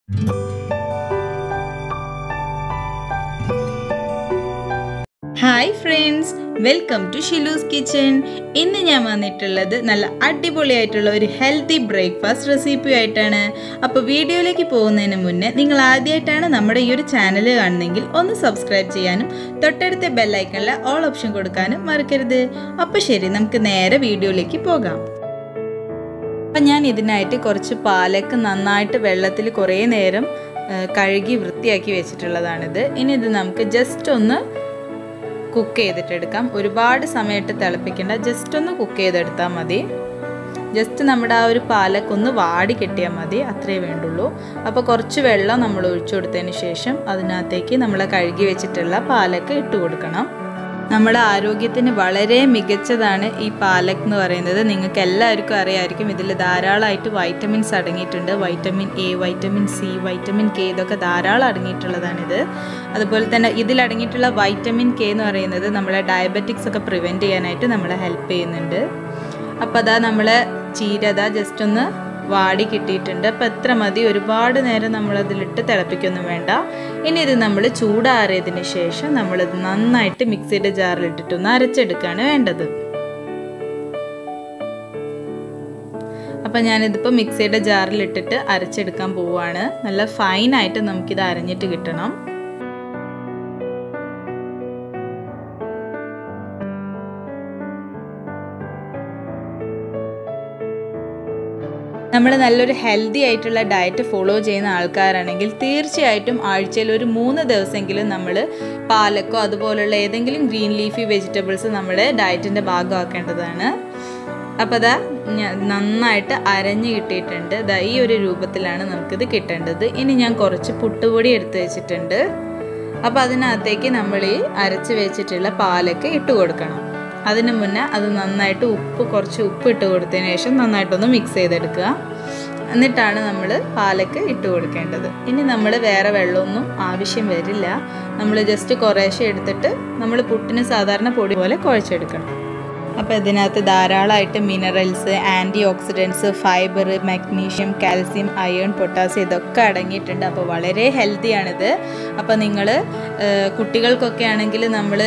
Hi friends, welcome to Shilu's kitchen. ഇന്ന് ഞാൻ വന്നിട്ടുള്ളത് നല്ല അടിപൊളിയായിട്ടുള്ള ഒരു ഹെൽത്തി ബ്രേക്ക്ഫാസ്റ്റ് റെസിപ്പി ആയിട്ടാണ്. അപ്പോൾ വീഡിയോയിലേക്ക് പോകുന്നതിന് മുന്നേ നിങ്ങൾ ആദ്യമായിട്ടാണ് നമ്മുടെ ഈ ഒരു ചാനൽ കാണുന്നതെങ്കിൽ ഒന്ന് സബ്സ്ക്രൈബ് ചെയ്യാനും തൊട്ടടുത്ത ബെൽ ഐക്കണിലെ ഓൾ ഓപ്ഷൻ കൊടുക്കാനും മറക്കരുത്. അപ്പോൾ ശരി, നമുക്ക് നേരെ വീഡിയോയിലേക്ക് പോകാം. അപ്പം ഞാൻ ഇതിനായിട്ട് കുറച്ച് പാലക്ക് നന്നായിട്ട് വെള്ളത്തിൽ കുറേ നേരം കഴുകി വൃത്തിയാക്കി വെച്ചിട്ടുള്ളതാണിത്. ഇനി ഇത് നമുക്ക് ജസ്റ്റ് ഒന്ന് കുക്ക് ചെയ്തിട്ടെടുക്കാം. ഒരുപാട് സമയത്ത് തിളപ്പിക്കേണ്ട, ജസ്റ്റ് ഒന്ന് കുക്ക് ചെയ്തെടുത്താൽ മതി. ജസ്റ്റ് നമ്മുടെ ആ ഒരു പാലക്കൊന്ന് വാടി കിട്ടിയാൽ മതി, അത്രേ വേണ്ടുള്ളൂ. അപ്പോൾ കുറച്ച് വെള്ളം നമ്മൾ ഒഴിച്ചു കൊടുത്തതിന് ശേഷം അതിനകത്തേക്ക് നമ്മൾ കഴുകി വെച്ചിട്ടുള്ള പാലക്ക് ഇട്ട് കൊടുക്കണം. നമ്മുടെ ആരോഗ്യത്തിന് വളരെ മികച്ചതാണ് ഈ പാലക്ക് എന്ന് പറയുന്നത്. നിങ്ങൾക്ക് എല്ലാവർക്കും അറിയാമായിരിക്കും, ഇതിൽ ധാരാളമായിട്ട് വൈറ്റമിൻസ് അടങ്ങിയിട്ടുണ്ട്. Vitamin A, vitamin C, vitamin K, ഇതൊക്കെ ധാരാളം അടങ്ങിയിട്ടുള്ളതാണിത്. അതുപോലെ തന്നെ ഇതിലടങ്ങിയിട്ടുള്ള വൈറ്റമിൻ കെ എന്ന് പറയുന്നത് നമ്മളെ ഡയബറ്റിക്സ് ഒക്കെ പ്രിവെൻറ്റ് ചെയ്യാനായിട്ട് നമ്മളെ ഹെൽപ്പ് ചെയ്യുന്നുണ്ട്. അപ്പോൾ അതാ നമ്മളെ ചീര ജസ്റ്റ് ഒന്ന് വാടി കിട്ടിയിട്ടുണ്ട്. അപ്പോൾ എത്ര മതി, ഒരുപാട് നേരം നമ്മളതിലിട്ട് തിളപ്പിക്കൊന്നും വേണ്ട. ഇനി ഇത് നമ്മൾ ചൂടാറിയതിന് ശേഷം നമ്മളിത് നന്നായിട്ട് മിക്സിയുടെ ജാറിലിട്ടിട്ടൊന്ന് അരച്ചെടുക്കുകയാണ് വേണ്ടത്. അപ്പം ഞാനിതിപ്പോൾ മിക്സിയുടെ ജാറിലിട്ടിട്ട് അരച്ചെടുക്കാൻ പോവുകയാണ്. നല്ല ഫൈനായിട്ട് നമുക്കിത് അരഞ്ഞിട്ട് കിട്ടണം. നമ്മൾ നല്ലൊരു ഹെൽത്തി ആയിട്ടുള്ള ഡയറ്റ് ഫോളോ ചെയ്യുന്ന ആൾക്കാരാണെങ്കിൽ തീർച്ചയായിട്ടും ആഴ്ചയിൽ ഒരു 3 ദിവസമെങ്കിലും നമ്മൾ പാലക്കോ അതുപോലുള്ള ഏതെങ്കിലും ഗ്രീൻ ലീഫി വെജിറ്റബിൾസ് നമ്മുടെ ഡയറ്റിൻ്റെ ഭാഗമാക്കേണ്ടതാണ്. അപ്പോൾ അതാ നന്നായിട്ട് അരഞ്ഞ് കിട്ടിയിട്ടുണ്ട്. ഈ ഒരു രൂപത്തിലാണ് നമുക്കിത് കിട്ടേണ്ടത്. ഇനി ഞാൻ കുറച്ച് പുട്ടുപൊടി എടുത്ത് വെച്ചിട്ടുണ്ട്. അപ്പോൾ അതിനകത്തേക്ക് നമ്മൾ ഈ അരച്ച് വെച്ചിട്ടുള്ള പാലക്ക് ഇട്ട് കൊടുക്കണം. അതിന് മുന്നേ അത് നന്നായിട്ട് കുറച്ച് ഉപ്പ് ഇട്ട് കൊടുത്തതിന് ശേഷം നന്നായിട്ടൊന്ന് മിക്സ് ചെയ്തെടുക്കുക. എന്നിട്ടാണ് നമ്മൾ പാലക്ക് ഇട്ട് കൊടുക്കേണ്ടത്. ഇനി നമ്മൾ വേറെ വെള്ളമൊന്നും ആവശ്യം വരില്ല. നമ്മൾ ജസ്റ്റ് കുറേശ്ശെ എടുത്തിട്ട് നമ്മൾ പുട്ടിന് സാധാരണ പൊടി പോലെ കുഴച്ചെടുക്കണം. അപ്പോൾ ഇതിനകത്ത് ധാരാളമായിട്ട് minerals, antioxidants, fibre, magnesium, calcium, iron, potassium ഇതൊക്കെ അടങ്ങിയിട്ടുണ്ട്. അപ്പോൾ വളരെ ഹെൽത്തിയാണിത്. അപ്പോൾ നിങ്ങൾ കുട്ടികൾക്കൊക്കെ ആണെങ്കിൽ നമ്മൾ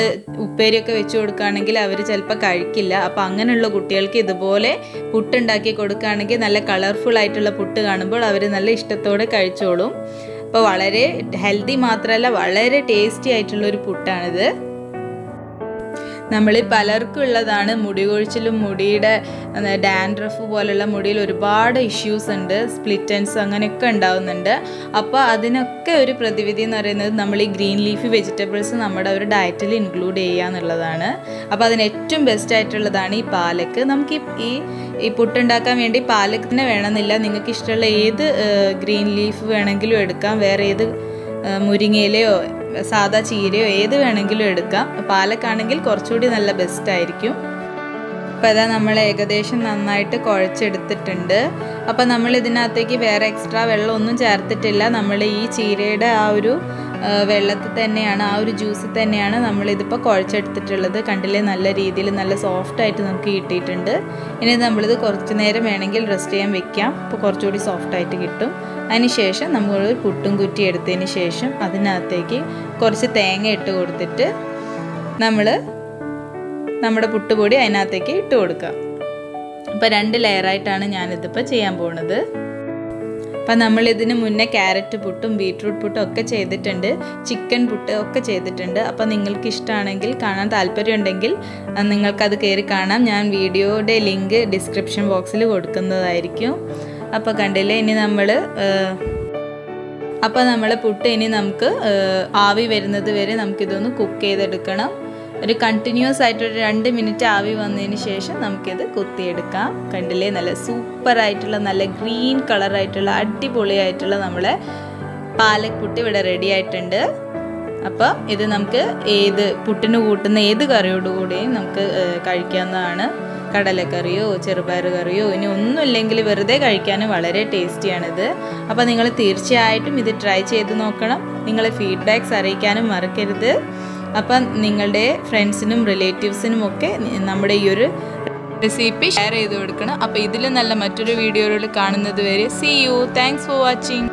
ഉപ്പേരിയൊക്കെ വെച്ച് കൊടുക്കുകയാണെങ്കിൽ അവർ ചിലപ്പോൾ കഴിക്കില്ല. അപ്പോൾ അങ്ങനെയുള്ള കുട്ടികൾക്ക് ഇതുപോലെ പുട്ടുണ്ടാക്കി കൊടുക്കുകയാണെങ്കിൽ നല്ല കളർഫുൾ ആയിട്ടുള്ള പുട്ട് കാണുമ്പോൾ അവർ നല്ല ഇഷ്ടത്തോടെ കഴിച്ചോളും. അപ്പോൾ വളരെ ഹെൽത്തി മാത്രമല്ല, വളരെ ടേസ്റ്റി ആയിട്ടുള്ളൊരു പുട്ടാണിത്. നമ്മൾ പലർക്കും ഉള്ളതാണ് മുടി കൊഴിച്ചിലും മുടിയുടെ ഡാൻഡ്രഫ് പോലുള്ള മുടിയിൽ ഒരുപാട് ഇഷ്യൂസ് ഉണ്ട്, സ്പ്ലിറ്റൻസ് അങ്ങനെയൊക്കെ ഉണ്ടാവുന്നുണ്ട്. അപ്പോൾ അതിനൊക്കെ ഒരു പ്രതിവിധി എന്ന് പറയുന്നത് നമ്മൾ ഈ ഗ്രീൻ ലീഫി വെജിറ്റബിൾസ് നമ്മുടെ ഒരു ഡയറ്റിൽ ഇൻക്ലൂഡ് ചെയ്യുക എന്നുള്ളതാണ്. അപ്പോൾ അതിന് ഏറ്റവും ബെസ്റ്റ് ആയിട്ടുള്ളതാണ് ഈ പാലക്ക്. നമുക്ക് ഈ പുട്ടുണ്ടാക്കാൻ വേണ്ടി പാലക്ക് തന്നെ വേണമെന്നില്ല, നിങ്ങൾക്ക് ഇഷ്ടമുള്ള ഏത് ഗ്രീൻ ലീഫ് വേണമെങ്കിലും എടുക്കാം. വേറെ ഏത് മുരിങ്ങയിലയോ സാദാ ചീരയോ ഏത് വേണമെങ്കിലും എടുക്കാം. പാലക്കാണെങ്കിൽ കുറച്ചുകൂടി നല്ല ബെസ്റ്റ് ആയിരിക്കും. അപ്പോൾ അതാ നമ്മൾ ഏകദേശം നന്നായിട്ട് കുഴച്ചെടുത്തിട്ടുണ്ട്. അപ്പോൾ നമ്മൾ ഇതിനകത്തേക്ക് വേറെ എക്സ്ട്രാ വെള്ളമൊന്നും ചേർത്തിട്ടില്ല. നമ്മൾ ഈ ചീരയുടെ ആ ഒരു വെള്ളത്തിൽ തന്നെയാണ്, ആ ഒരു ജ്യൂസിൽ തന്നെയാണ് നമ്മളിതിപ്പോൾ കുഴച്ചെടുത്തിട്ടുള്ളത്. കണ്ടില്ലേ, നല്ല രീതിയിൽ നല്ല സോഫ്റ്റായിട്ട് നമുക്ക് കിട്ടിയിട്ടുണ്ട്. ഇനി നമ്മളിത് കുറച്ച് നേരം വേണമെങ്കിൽ റെസ്റ്റ് ചെയ്യാൻ വെക്കാം. അപ്പോൾ കുറച്ചുകൂടി സോഫ്റ്റായിട്ട് കിട്ടും. അതിന് ശേഷം നമ്മൾ പുട്ടും കുറ്റി എടുത്തതിന് ശേഷം അതിനകത്തേക്ക് കുറച്ച് തേങ്ങ ഇട്ട് കൊടുത്തിട്ട് നമ്മൾ നമ്മുടെ പുട്ടുപൊടി അതിനകത്തേക്ക് ഇട്ട് കൊടുക്കുക. അപ്പോൾ 2 ലെയറായിട്ടാണ് ഞാനിതിപ്പോൾ ചെയ്യാൻ പോകുന്നത്. അപ്പം നമ്മളിതിന് മുന്നേ ക്യാരറ്റ് പുട്ടും ബീട്രൂട്ട് പുട്ടും ഒക്കെ ചെയ്തിട്ടുണ്ട്, ചിക്കൻ പുട്ട് ഒക്കെ ചെയ്തിട്ടുണ്ട്. അപ്പോൾ നിങ്ങൾക്ക് ഇഷ്ടമാണെങ്കിൽ, കാണാൻ താല്പര്യമുണ്ടെങ്കിൽ നിങ്ങൾക്കത് കയറി കാണാം. ഞാൻ വീഡിയോയുടെ ലിങ്ക് ഡിസ്ക്രിപ്ഷൻ ബോക്സിൽ കൊടുക്കുന്നതായിരിക്കും. അപ്പോൾ കണ്ടില്ലേ, ഇനി നമ്മൾ പുട്ട് ഇനി നമുക്ക് ആവി വരുന്നത് വരെ നമുക്കിതൊന്ന് കുക്ക് ചെയ്തെടുക്കണം. ഒരു കണ്ടിന്യൂസ് ആയിട്ടൊരു 2 മിനിറ്റ് ആവി വന്നതിന് ശേഷം നമുക്കിത് കുത്തിയെടുക്കാം. കണ്ടില്ലേ, നല്ല സൂപ്പറായിട്ടുള്ള നല്ല ഗ്രീൻ കളറായിട്ടുള്ള അടിപൊളിയായിട്ടുള്ള നമ്മളെ പാലക് പുട്ട് ഇവിടെ റെഡി ആയിട്ടുണ്ട്. അപ്പോൾ ഇത് നമുക്ക് ഏത് പുട്ടിന് കൂട്ടുന്ന ഏത് കറിയോടുകൂടിയും നമുക്ക് കഴിക്കാവുന്നതാണ്. കടലക്കറിയോ ചെറുപയർ കറിയോ ഇനി ഒന്നുമില്ലെങ്കിൽ വെറുതെ കഴിക്കാനും വളരെ ടേസ്റ്റിയാണിത്. അപ്പോൾ നിങ്ങൾ തീർച്ചയായിട്ടും ഇത് ട്രൈ ചെയ്ത് നോക്കണം. നിങ്ങളെ ഫീഡ്ബാക്ക്സ് അറിയിക്കാനും മറക്കരുത്. അപ്പം നിങ്ങളുടെ ഫ്രണ്ട്സിനും റിലേറ്റീവ്സിനും ഒക്കെ നമ്മുടെ ഈ ഒരു റെസിപ്പി ഷെയർ ചെയ്ത് കൊടുക്കണം. അപ്പോൾ ഇതിലും നല്ല മറ്റൊരു വീഡിയോയിൽ കാണുന്നത് വരെ see you. Thanks for watching.